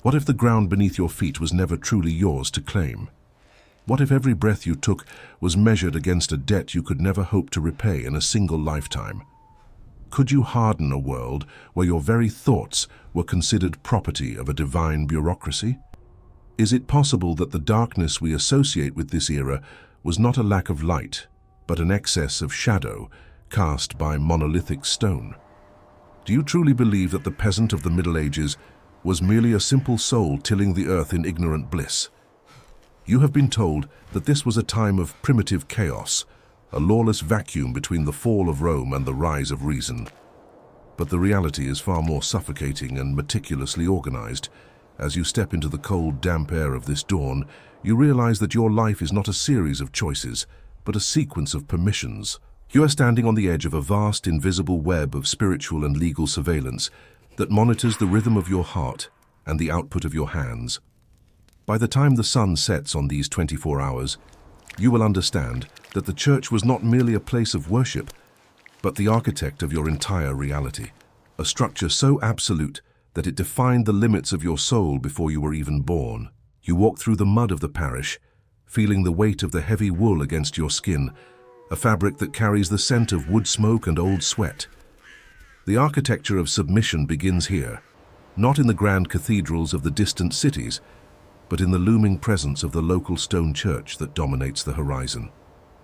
What if the ground beneath your feet was never truly yours to claim? What if every breath you took was measured against a debt you could never hope to repay in a single lifetime? Could you harden a world where your very thoughts were considered property of a divine bureaucracy? Is it possible that the darkness we associate with this era was not a lack of light, but an excess of shadow cast by monolithic stone? Do you truly believe that the peasant of the Middle Ages was merely a simple soul tilling the earth in ignorant bliss? You have been told that this was a time of primitive chaos, a lawless vacuum between the fall of Rome and the rise of reason. But the reality is far more suffocating and meticulously organized. As you step into the cold, damp air of this dawn, you realize that your life is not a series of choices, but a sequence of permissions. You are standing on the edge of a vast, invisible web of spiritual and legal surveillance that monitors the rhythm of your heart and the output of your hands. By the time the sun sets on these 24 hours, you will understand that the church was not merely a place of worship, but the architect of your entire reality, a structure so absolute that it defined the limits of your soul before you were even born. You walk through the mud of the parish, feeling the weight of the heavy wool against your skin, a fabric that carries the scent of wood smoke and old sweat. The architecture of submission begins here, not in the grand cathedrals of the distant cities, but in the looming presence of the local stone church that dominates the horizon.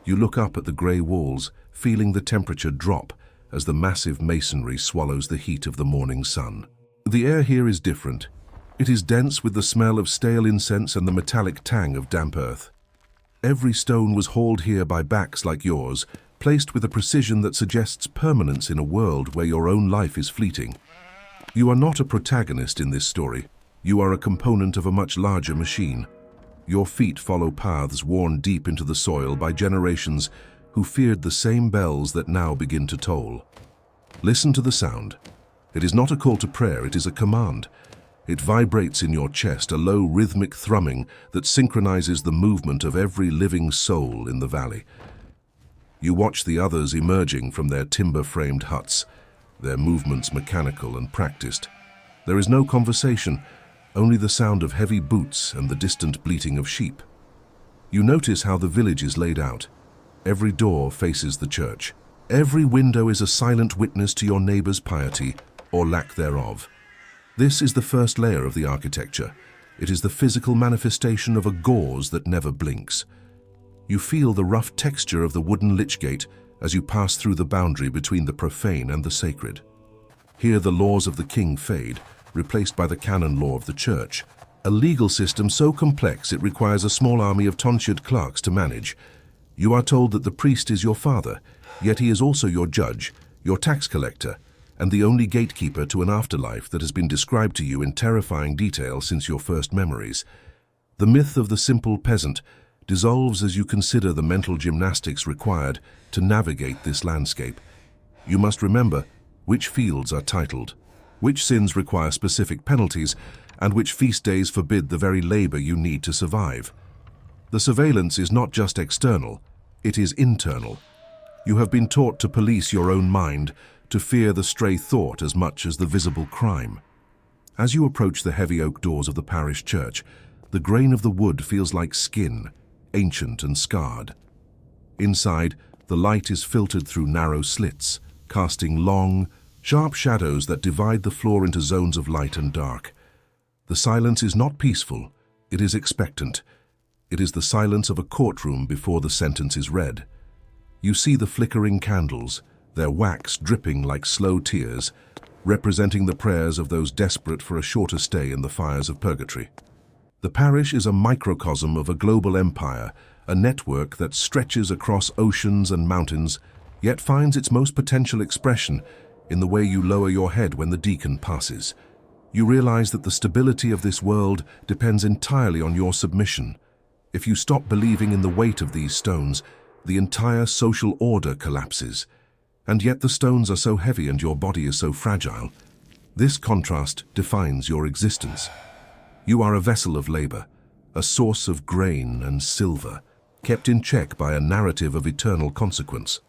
You look up at the grey walls, feeling the temperature drop as the massive masonry swallows the heat of the morning sun. The air here is different. It is dense with the smell of stale incense and the metallic tang of damp earth. Every stone was hauled here by backs like yours, placed with a precision that suggests permanence in a world where your own life is fleeting. You are not a protagonist in this story. You are a component of a much larger machine. Your feet follow paths worn deep into the soil by generations who feared the same bells that now begin to toll. Listen to the sound. It is not a call to prayer, it is a command. It vibrates in your chest, a low rhythmic thrumming that synchronizes the movement of every living soul in the valley. You watch the others emerging from their timber-framed huts, their movements mechanical and practiced. There is no conversation, only the sound of heavy boots and the distant bleating of sheep. You notice how the village is laid out. Every door faces the church. Every window is a silent witness to your neighbor's piety, or lack thereof. This is the first layer of the architecture. It is the physical manifestation of a gauze that never blinks. You feel the rough texture of the wooden lychgate as you pass through the boundary between the profane and the sacred. Here the laws of the king fade, replaced by the canon law of the church, a legal system so complex it requires a small army of tonsured clerks to manage. You are told that the priest is your father, yet he is also your judge, your tax collector, and the only gatekeeper to an afterlife that has been described to you in terrifying detail since your first memories. The myth of the simple peasant dissolves as you consider the mental gymnastics required to navigate this landscape. You must remember which fields are titled, which sins require specific penalties, and which feast days forbid the very labor you need to survive. The surveillance is not just external, it is internal. You have been taught to police your own mind, to fear the stray thought as much as the visible crime. As you approach the heavy oak doors of the parish church, the grain of the wood feels like skin, ancient and scarred. Inside, the light is filtered through narrow slits, casting long, sharp shadows that divide the floor into zones of light and dark. The silence is not peaceful, it is expectant. It is the silence of a courtroom before the sentence is read. You see the flickering candles, their wax dripping like slow tears, representing the prayers of those desperate for a shorter stay in the fires of purgatory. The parish is a microcosm of a global empire, a network that stretches across oceans and mountains, yet finds its most potential expression in the way you lower your head when the deacon passes. You realize that the stability of this world depends entirely on your submission. If you stop believing in the weight of these stones, the entire social order collapses. And yet the stones are so heavy and your body is so fragile. This contrast defines your existence. You are a vessel of labor, a source of grain and silver, kept in check by a narrative of eternal consequence.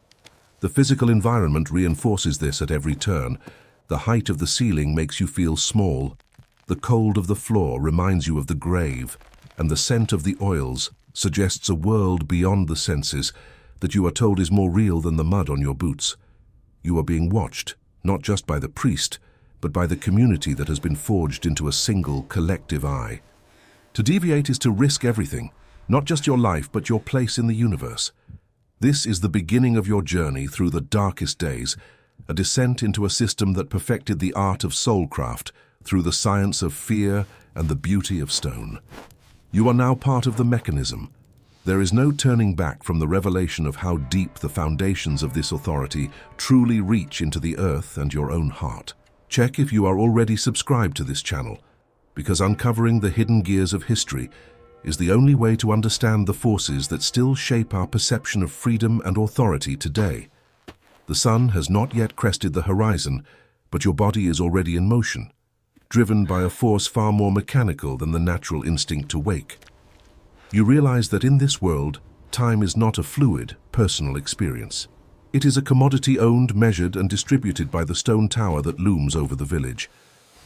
The physical environment reinforces this at every turn. The height of the ceiling makes you feel small. The cold of the floor reminds you of the grave, and the scent of the oils suggests a world beyond the senses that you are told is more real than the mud on your boots. You are being watched, not just by the priest, but by the community that has been forged into a single collective eye. To deviate is to risk everything, not just your life, but your place in the universe. This is the beginning of your journey through the darkest days, a descent into a system that perfected the art of soulcraft through the science of fear and the beauty of stone. You are now part of the mechanism. There is no turning back from the revelation of how deep the foundations of this authority truly reach into the earth and your own heart. Check if you are already subscribed to this channel, because uncovering the hidden gears of history is the only way to understand the forces that still shape our perception of freedom and authority today. The sun has not yet crested the horizon, but your body is already in motion, driven by a force far more mechanical than the natural instinct to wake. You realize that in this world, time is not a fluid, personal experience. It is a commodity owned, measured, and distributed by the stone tower that looms over the village.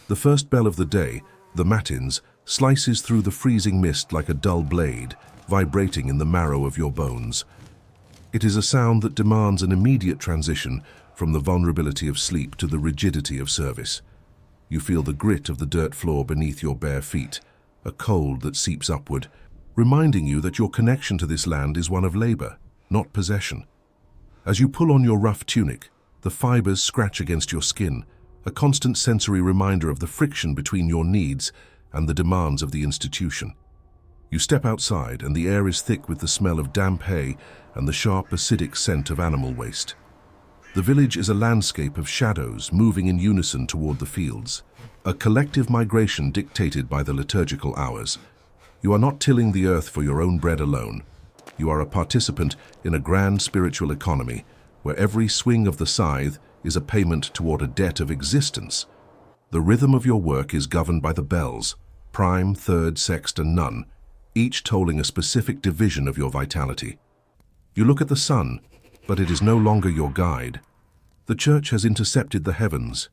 The first bell of the day, the matins, slices through the freezing mist like a dull blade, vibrating in the marrow of your bones. It is a sound that demands an immediate transition from the vulnerability of sleep to the rigidity of service. You feel the grit of the dirt floor beneath your bare feet, a cold that seeps upward, reminding you that your connection to this land is one of labor, not possession. As you pull on your rough tunic, the fibers scratch against your skin, a constant sensory reminder of the friction between your needs and the demands of the institution. You step outside and the air is thick with the smell of damp hay and the sharp acidic scent of animal waste. The village is a landscape of shadows moving in unison toward the fields, a collective migration dictated by the liturgical hours. You are not tilling the earth for your own bread alone. You are a participant in a grand spiritual economy where every swing of the scythe is a payment toward a debt of existence. The rhythm of your work is governed by the bells, prime, third, sext, and none, each tolling a specific division of your vitality. You look at the sun, but it is no longer your guide. The church has intercepted the heavens,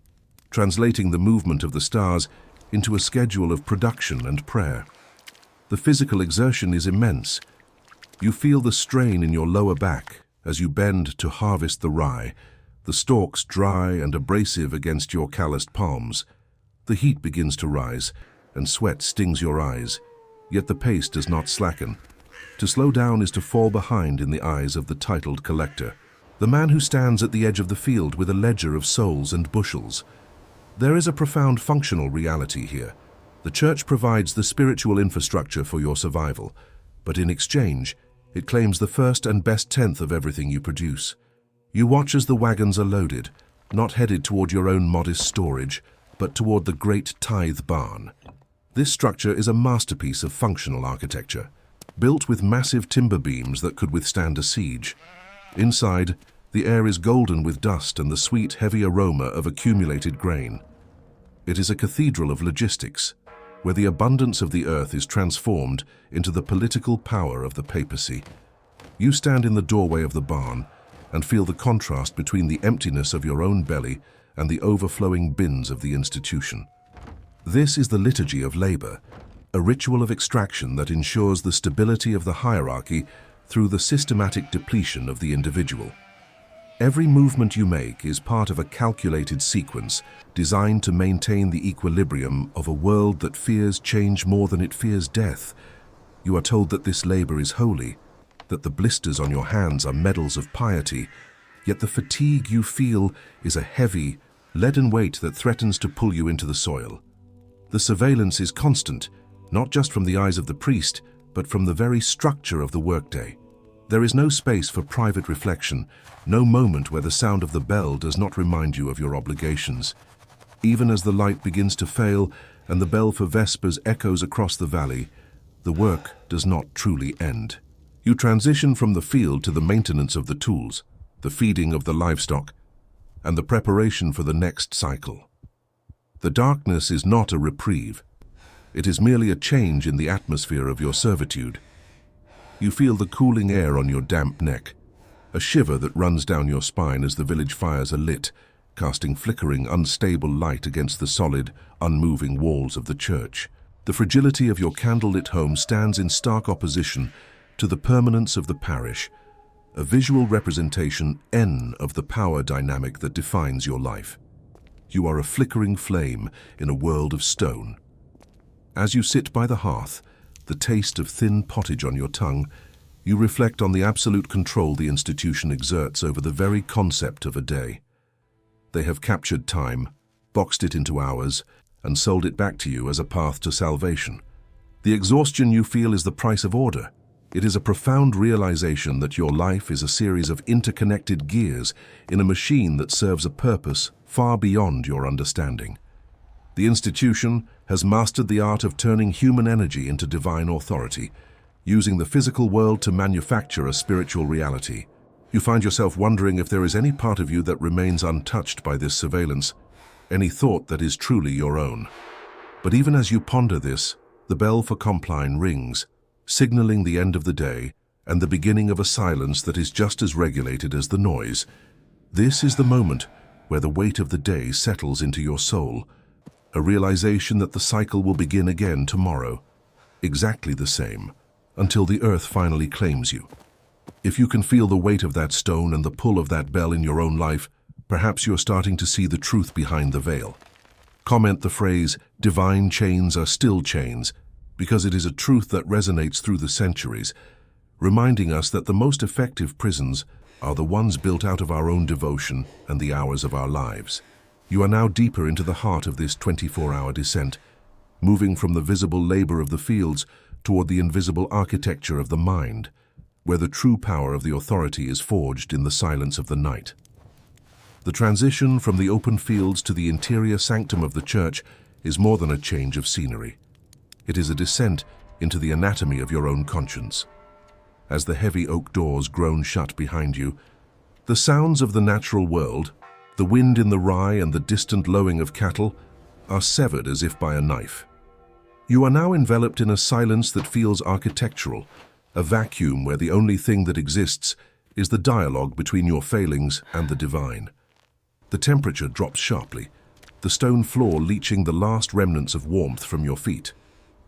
translating the movement of the stars into a schedule of production and prayer. The physical exertion is immense. You feel the strain in your lower back as you bend to harvest the rye, the stalks dry and abrasive against your calloused palms. The heat begins to rise, and sweat stings your eyes, yet the pace does not slacken. To slow down is to fall behind in the eyes of the titled collector, the man who stands at the edge of the field with a ledger of souls and bushels. There is a profound functional reality here. The church provides the spiritual infrastructure for your survival, but in exchange, it claims the first and best tenth of everything you produce. You watch as the wagons are loaded, not headed toward your own modest storage, but toward the great tithe barn. This structure is a masterpiece of functional architecture, built with massive timber beams that could withstand a siege. Inside, the air is golden with dust and the sweet, heavy aroma of accumulated grain. It is a cathedral of logistics, where the abundance of the earth is transformed into the political power of the papacy. You stand in the doorway of the barn and feel the contrast between the emptiness of your own belly and the overflowing bins of the institution. This is the liturgy of labor, a ritual of extraction that ensures the stability of the hierarchy through the systematic depletion of the individual. Every movement you make is part of a calculated sequence designed to maintain the equilibrium of a world that fears change more than it fears death. You are told that this labor is holy, that the blisters on your hands are medals of piety, yet the fatigue you feel is a heavy, leaden weight that threatens to pull you into the soil. The surveillance is constant, not just from the eyes of the priest, but from the very structure of the workday. There is no space for private reflection, no moment where the sound of the bell does not remind you of your obligations. Even as the light begins to fail and the bell for Vespers echoes across the valley, the work does not truly end. You transition from the field to the maintenance of the tools, the feeding of the livestock, and the preparation for the next cycle. The darkness is not a reprieve. It is merely a change in the atmosphere of your servitude. You feel the cooling air on your damp neck, a shiver that runs down your spine as the village fires are lit, casting flickering, unstable light against the solid, unmoving walls of the church. The fragility of your candlelit home stands in stark opposition to the permanence of the parish, a visual representation of the power dynamic that defines your life. You are a flickering flame in a world of stone. As you sit by the hearth, the taste of thin pottage on your tongue, you reflect on the absolute control the institution exerts over the very concept of a day. They have captured time, boxed it into hours, and sold it back to you as a path to salvation. The exhaustion you feel is the price of order. It is a profound realization that your life is a series of interconnected gears in a machine that serves a purpose far beyond your understanding. The institution has mastered the art of turning human energy into divine authority, using the physical world to manufacture a spiritual reality. You find yourself wondering if there is any part of you that remains untouched by this surveillance, any thought that is truly your own. But even as you ponder this, the bell for Compline rings, signaling the end of the day and the beginning of a silence that is just as regulated as the noise. This is the moment where the weight of the day settles into your soul, a realization that the cycle will begin again tomorrow, exactly the same, until the earth finally claims you. If you can feel the weight of that stone and the pull of that bell in your own life, perhaps you're starting to see the truth behind the veil. Comment the phrase, "Divine chains are still chains," because it is a truth that resonates through the centuries, reminding us that the most effective prisons are the ones built out of our own devotion and the hours of our lives. You are now deeper into the heart of this 24-hour descent, moving from the visible labor of the fields toward the invisible architecture of the mind, where the true power of the authority is forged in the silence of the night. The transition from the open fields to the interior sanctum of the church is more than a change of scenery. It is a descent into the anatomy of your own conscience. As the heavy oak doors groan shut behind you, the sounds of the natural world, the wind in the rye and the distant lowing of cattle, are severed as if by a knife. You are now enveloped in a silence that feels architectural, a vacuum where the only thing that exists is the dialogue between your failings and the divine. The temperature drops sharply, the stone floor leaching the last remnants of warmth from your feet.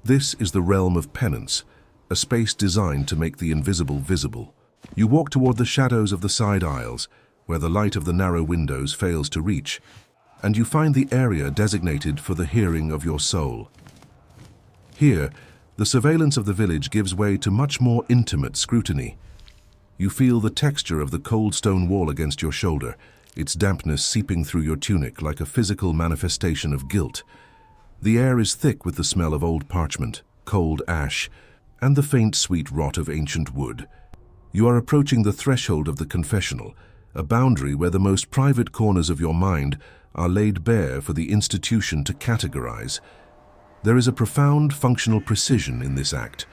This is the realm of penance, a space designed to make the invisible visible. You walk toward the shadows of the side aisles, where the light of the narrow windows fails to reach, and you find the area designated for the hearing of your soul. Here, the surveillance of the village gives way to much more intimate scrutiny. You feel the texture of the cold stone wall against your shoulder, its dampness seeping through your tunic like a physical manifestation of guilt. The air is thick with the smell of old parchment, cold ash, and the faint sweet rot of ancient wood. You are approaching the threshold of the confessional, a boundary where the most private corners of your mind are laid bare for the institution to categorize. There is a profound functional precision in this act.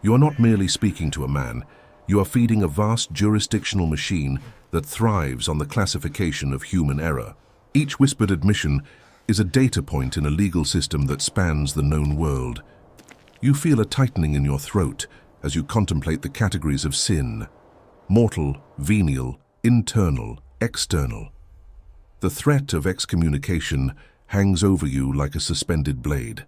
You are not merely speaking to a man, you are feeding a vast jurisdictional machine that thrives on the classification of human error. Each whispered admission is a data point in a legal system that spans the known world. You feel a tightening in your throat as you contemplate the categories of sin: mortal, venial, internal, external. The threat of excommunication hangs over you like a suspended blade,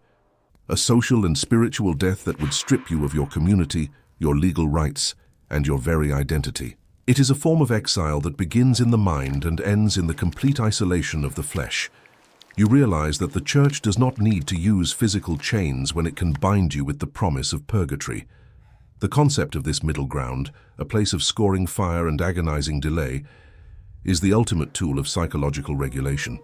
a social and spiritual death that would strip you of your community, your legal rights, and your very identity. It is a form of exile that begins in the mind and ends in the complete isolation of the flesh. You realize that the church does not need to use physical chains when it can bind you with the promise of purgatory. The concept of this middle ground, a place of scoring fire and agonizing delay, is the ultimate tool of psychological regulation.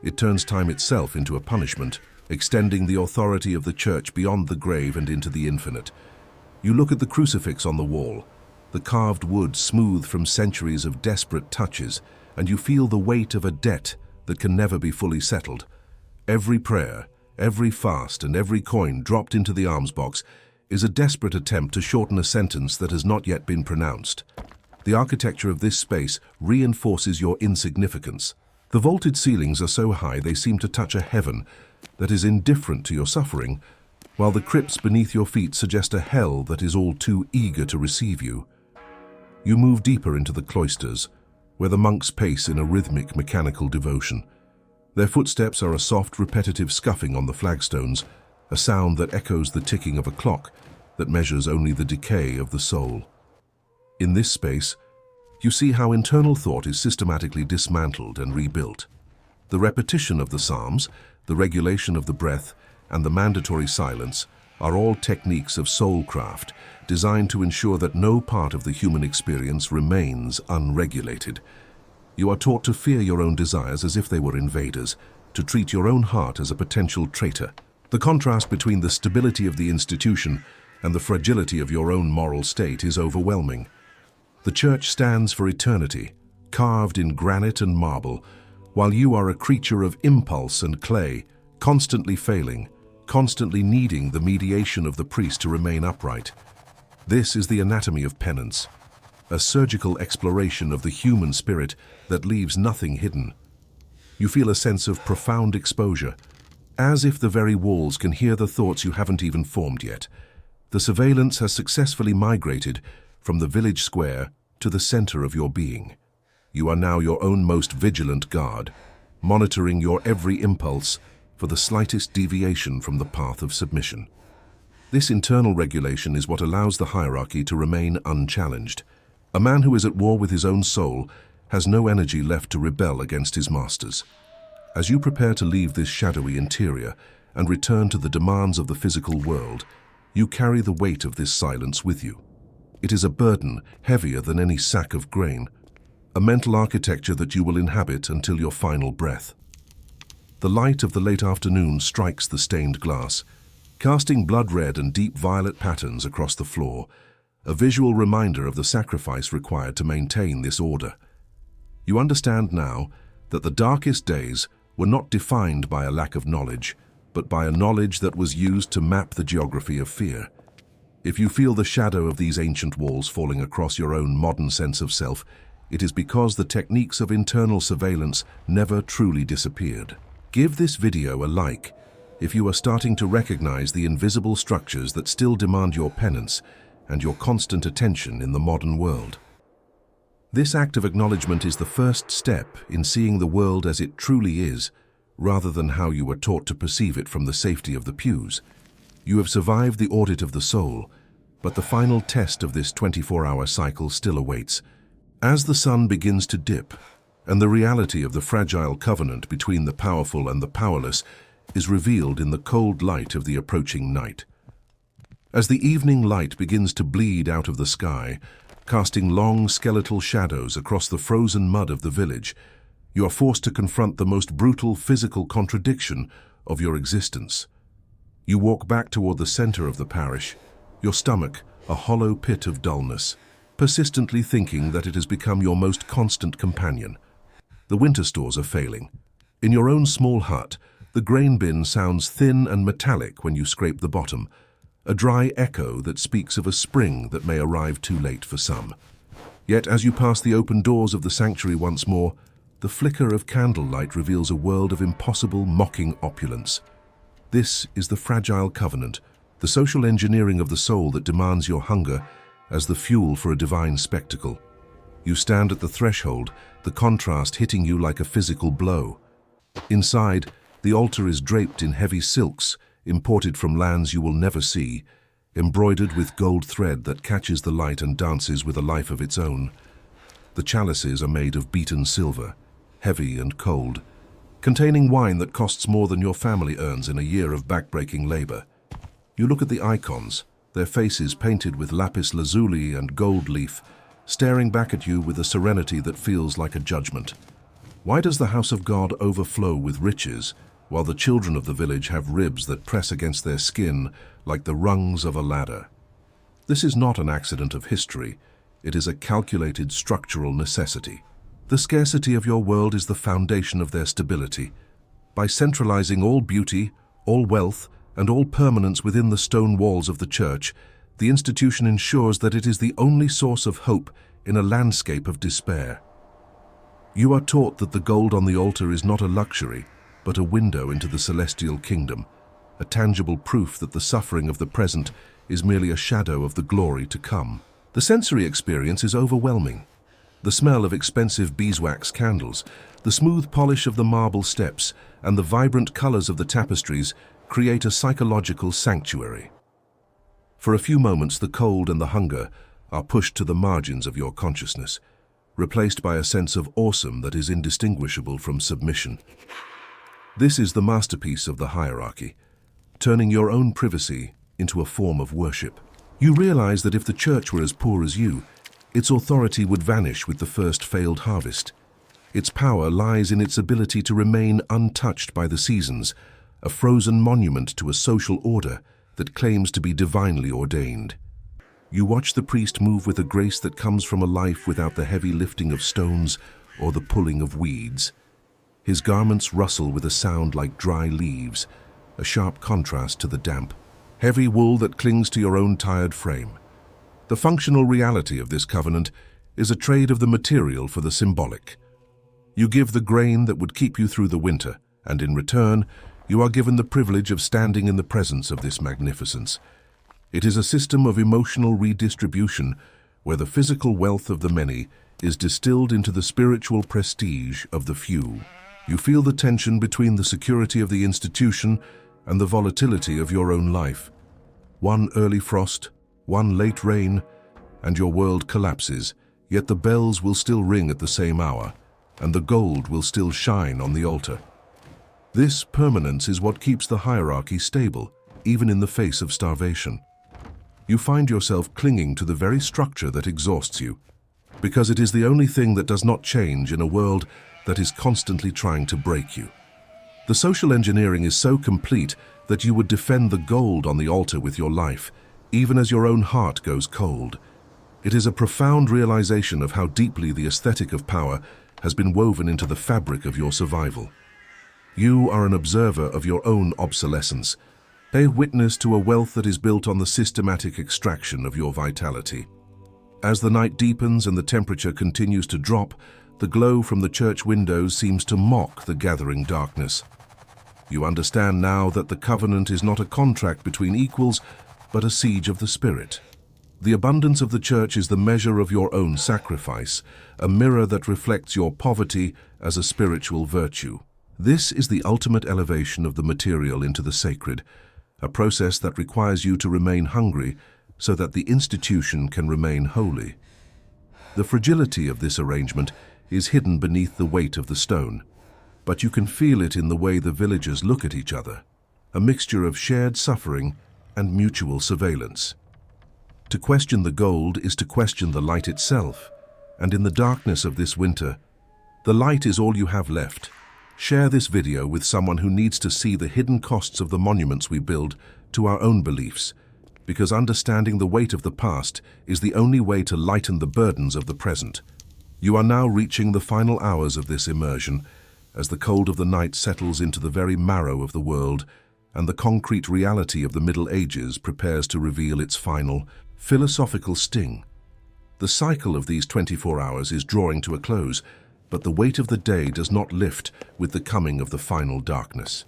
It turns time itself into a punishment, extending the authority of the church beyond the grave and into the infinite. You look at the crucifix on the wall, the carved wood smooth from centuries of desperate touches, and you feel the weight of a debt that can never be fully settled. Every prayer, every fast, and every coin dropped into the alms box is a desperate attempt to shorten a sentence that has not yet been pronounced. The architecture of this space reinforces your insignificance. The vaulted ceilings are so high they seem to touch a heaven that is indifferent to your suffering, while the crypts beneath your feet suggest a hell that is all too eager to receive you. You move deeper into the cloisters, where the monks pace in a rhythmic, mechanical devotion. Their footsteps are a soft, repetitive scuffing on the flagstones, a sound that echoes the ticking of a clock that measures only the decay of the soul. In this space, you see how internal thought is systematically dismantled and rebuilt. The repetition of the psalms, the regulation of the breath, and the mandatory silence are all techniques of soulcraft designed to ensure that no part of the human experience remains unregulated. You are taught to fear your own desires as if they were invaders, to treat your own heart as a potential traitor. The contrast between the stability of the institution and the fragility of your own moral state is overwhelming. The Church stands for eternity, carved in granite and marble, while you are a creature of impulse and clay, constantly failing, constantly needing the mediation of the priest to remain upright. This is the anatomy of penance, a surgical exploration of the human spirit that leaves nothing hidden. You feel a sense of profound exposure, as if the very walls can hear the thoughts you haven't even formed yet. The surveillance has successfully migrated from the village square to the center of your being. You are now your own most vigilant guard, monitoring your every impulse for the slightest deviation from the path of submission. This internal regulation is what allows the hierarchy to remain unchallenged. A man who is at war with his own soul has no energy left to rebel against his masters. As you prepare to leave this shadowy interior and return to the demands of the physical world, you carry the weight of this silence with you. It is a burden heavier than any sack of grain, a mental architecture that you will inhabit until your final breath. The light of the late afternoon strikes the stained glass, casting blood-red and deep violet patterns across the floor, a visual reminder of the sacrifice required to maintain this order. You understand now that the darkest days were not defined by a lack of knowledge, but by a knowledge that was used to map the geography of fear. If you feel the shadow of these ancient walls falling across your own modern sense of self, it is because the techniques of internal surveillance never truly disappeared. Give this video a like if you are starting to recognize the invisible structures that still demand your penance and your constant attention in the modern world. This act of acknowledgement is the first step in seeing the world as it truly is, rather than how you were taught to perceive it from the safety of the pews. You have survived the audit of the soul, but the final test of this 24-hour cycle still awaits. As the sun begins to dip, and the reality of the fragile covenant between the powerful and the powerless is revealed in the cold light of the approaching night. As the evening light begins to bleed out of the sky, casting long skeletal shadows across the frozen mud of the village, you are forced to confront the most brutal physical contradiction of your existence. You walk back toward the center of the parish, your stomach a hollow pit of dullness, persistently thinking that it has become your most constant companion. The winter stores are failing. In your own small hut, the grain bin sounds thin and metallic when you scrape the bottom, a dry echo that speaks of a spring that may arrive too late for some. Yet as you pass the open doors of the sanctuary once more, the flicker of candlelight reveals a world of impossible, mocking opulence. This is the fragile covenant, the social engineering of the soul that demands your hunger as the fuel for a divine spectacle. You stand at the threshold, the contrast hitting you like a physical blow. Inside, the altar is draped in heavy silks, imported from lands you will never see, embroidered with gold thread that catches the light and dances with a life of its own. The chalices are made of beaten silver, heavy and cold, containing wine that costs more than your family earns in a year of backbreaking labor. You look at the icons, their faces painted with lapis lazuli and gold leaf, staring back at you with a serenity that feels like a judgment. Why does the house of God overflow with riches, while the children of the village have ribs that press against their skin like the rungs of a ladder? This is not an accident of history. It is a calculated structural necessity. The scarcity of your world is the foundation of their stability. By centralizing all beauty, all wealth, and all permanence within the stone walls of the church, the institution ensures that it is the only source of hope in a landscape of despair. You are taught that the gold on the altar is not a luxury, but a window into the celestial kingdom, a tangible proof that the suffering of the present is merely a shadow of the glory to come. The sensory experience is overwhelming. The smell of expensive beeswax candles, the smooth polish of the marble steps, and the vibrant colors of the tapestries create a psychological sanctuary. For a few moments, the cold and the hunger are pushed to the margins of your consciousness, replaced by a sense of awesome that is indistinguishable from submission. This is the masterpiece of the hierarchy, turning your own privacy into a form of worship. You realize that if the church were as poor as you, its authority would vanish with the first failed harvest. Its power lies in its ability to remain untouched by the seasons, a frozen monument to a social order that claims to be divinely ordained. You watch the priest move with a grace that comes from a life without the heavy lifting of stones or the pulling of weeds. His garments rustle with a sound like dry leaves, a sharp contrast to the damp, heavy wool that clings to your own tired frame. The functional reality of this covenant is a trade of the material for the symbolic. You give the grain that would keep you through the winter, and in return, you are given the privilege of standing in the presence of this magnificence. It is a system of emotional redistribution where the physical wealth of the many is distilled into the spiritual prestige of the few. You feel the tension between the security of the institution and the volatility of your own life. One early frost, one late rain, and your world collapses, yet the bells will still ring at the same hour, and the gold will still shine on the altar. This permanence is what keeps the hierarchy stable, even in the face of starvation. You find yourself clinging to the very structure that exhausts you, because it is the only thing that does not change in a world that is constantly trying to break you. The social engineering is so complete that you would defend the gold on the altar with your life, even as your own heart goes cold. It is a profound realization of how deeply the aesthetic of power has been woven into the fabric of your survival. You are an observer of your own obsolescence, a witness to a wealth that is built on the systematic extraction of your vitality. As the night deepens and the temperature continues to drop, the glow from the church windows seems to mock the gathering darkness. You understand now that the covenant is not a contract between equals, but a siege of the spirit. The abundance of the church is the measure of your own sacrifice, a mirror that reflects your poverty as a spiritual virtue. This is the ultimate elevation of the material into the sacred, a process that requires you to remain hungry so that the institution can remain holy. The fragility of this arrangement is hidden beneath the weight of the stone, but you can feel it in the way the villagers look at each other, a mixture of shared suffering and mutual surveillance. To question the gold is to question the light itself, and in the darkness of this winter, the light is all you have left. Share this video with someone who needs to see the hidden costs of the monuments we build to our own beliefs, because understanding the weight of the past is the only way to lighten the burdens of the present. You are now reaching the final hours of this immersion, as the cold of the night settles into the very marrow of the world, and the concrete reality of the Middle Ages prepares to reveal its final, philosophical sting. The cycle of these 24 hours is drawing to a close, but the weight of the day does not lift with the coming of the final darkness.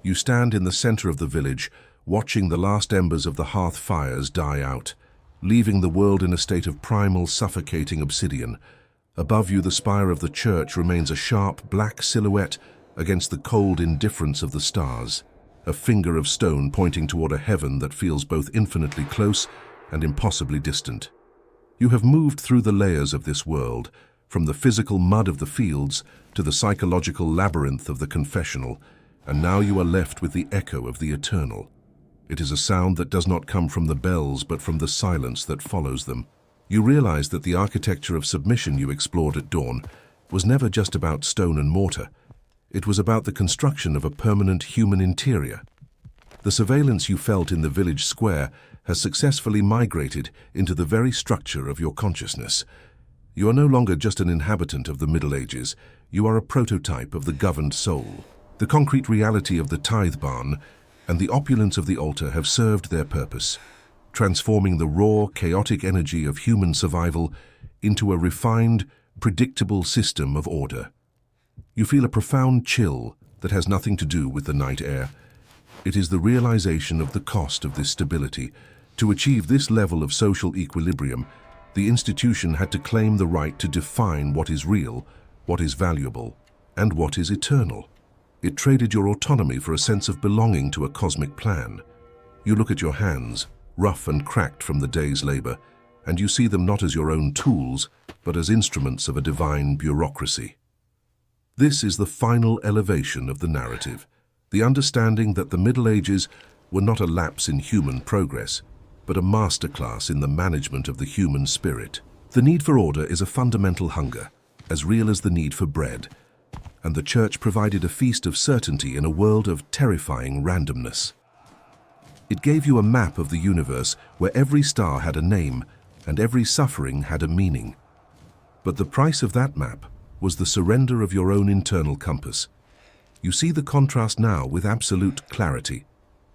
You stand in the center of the village, watching the last embers of the hearth fires die out, leaving the world in a state of primal, suffocating obsidian. Above you, the spire of the church remains a sharp, black silhouette against the cold indifference of the stars, a finger of stone pointing toward a heaven that feels both infinitely close and impossibly distant. You have moved through the layers of this world, from the physical mud of the fields to the psychological labyrinth of the confessional, and now you are left with the echo of the eternal. It is a sound that does not come from the bells, but from the silence that follows them. You realize that the architecture of submission you explored at dawn was never just about stone and mortar. It was about the construction of a permanent human interior. The surveillance you felt in the village square has successfully migrated into the very structure of your consciousness. You are no longer just an inhabitant of the Middle Ages, you are a prototype of the governed soul. The concrete reality of the tithe barn and the opulence of the altar have served their purpose, transforming the raw, chaotic energy of human survival into a refined, predictable system of order. You feel a profound chill that has nothing to do with the night air. It is the realization of the cost of this stability. To achieve this level of social equilibrium, The institution had to claim the right to define what is real, what is valuable, and what is eternal. It traded your autonomy for a sense of belonging to a cosmic plan. You look at your hands, rough and cracked from the day's labor, and you see them not as your own tools, but as instruments of a divine bureaucracy. This is the final elevation of the narrative, the understanding that the Middle Ages were not a lapse in human progress, but a masterclass in the management of the human spirit. The need for order is a fundamental hunger, as real as the need for bread, and the Church provided a feast of certainty in a world of terrifying randomness. It gave you a map of the universe where every star had a name and every suffering had a meaning. But the price of that map was the surrender of your own internal compass. You see the contrast now with absolute clarity,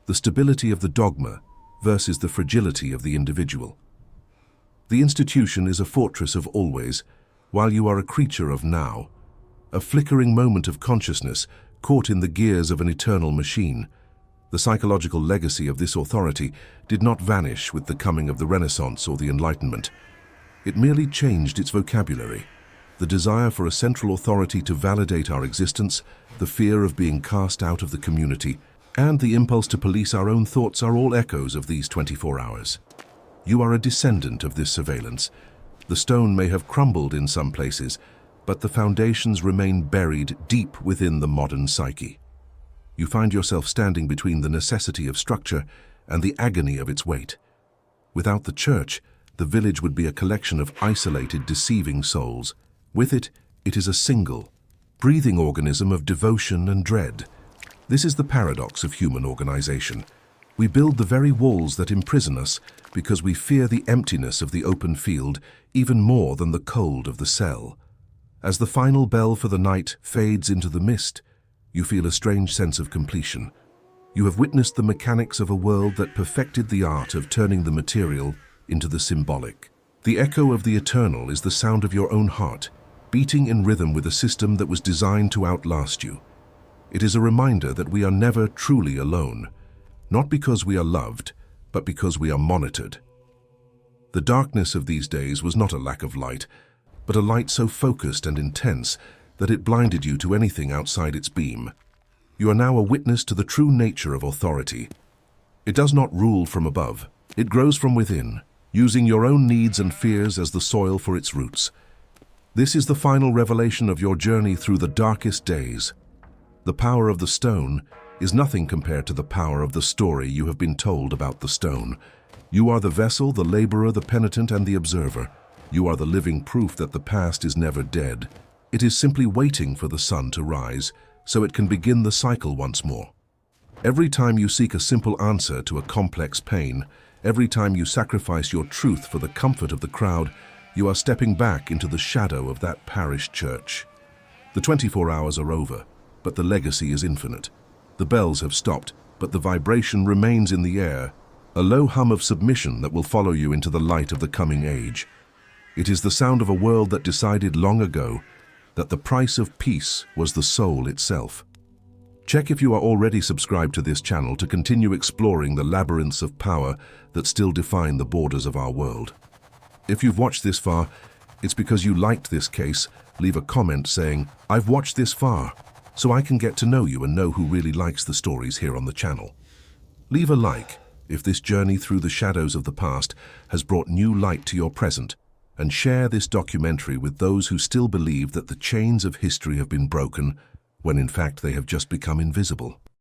the stability of the dogma versus the fragility of the individual. The institution is a fortress of always, while you are a creature of now, a flickering moment of consciousness caught in the gears of an eternal machine. The psychological legacy of this authority did not vanish with the coming of the Renaissance or the Enlightenment. It merely changed its vocabulary. The desire for a central authority to validate our existence, the fear of being cast out of the community, and the impulse to police our own thoughts are all echoes of these 24 hours. You are a descendant of this surveillance. The stone may have crumbled in some places, but the foundations remain buried deep within the modern psyche. You find yourself standing between the necessity of structure and the agony of its weight. Without the Church, the village would be a collection of isolated, deceiving souls. With it, it is a single, breathing organism of devotion and dread. This is the paradox of human organization. We build the very walls that imprison us because we fear the emptiness of the open field even more than the cold of the cell. As the final bell for the night fades into the mist, you feel a strange sense of completion. You have witnessed the mechanics of a world that perfected the art of turning the material into the symbolic. The echo of the eternal is the sound of your own heart, beating in rhythm with a system that was designed to outlast you. It is a reminder that we are never truly alone, not because we are loved, but because we are monitored. The darkness of these days was not a lack of light, but a light so focused and intense that it blinded you to anything outside its beam. You are now a witness to the true nature of authority. It does not rule from above. It grows from within, using your own needs and fears as the soil for its roots. This is the final revelation of your journey through the darkest days. The power of the stone is nothing compared to the power of the story you have been told about the stone. You are the vessel, the laborer, the penitent, and the observer. You are the living proof that the past is never dead. It is simply waiting for the sun to rise, so it can begin the cycle once more. Every time you seek a simple answer to a complex pain, every time you sacrifice your truth for the comfort of the crowd, you are stepping back into the shadow of that parish church. The 24 hours are over, but the legacy is infinite. The bells have stopped, but the vibration remains in the air, a low hum of submission that will follow you into the light of the coming age. It is the sound of a world that decided long ago that the price of peace was the soul itself. Check if you are already subscribed to this channel to continue exploring the labyrinths of power that still define the borders of our world. If you've watched this far, it's because you liked this case. Leave a comment saying, "I've watched this far," so I can get to know you and know who really likes the stories here on the channel. Leave a like if this journey through the shadows of the past has brought new light to your present, and share this documentary with those who still believe that the chains of history have been broken when in fact they have just become invisible.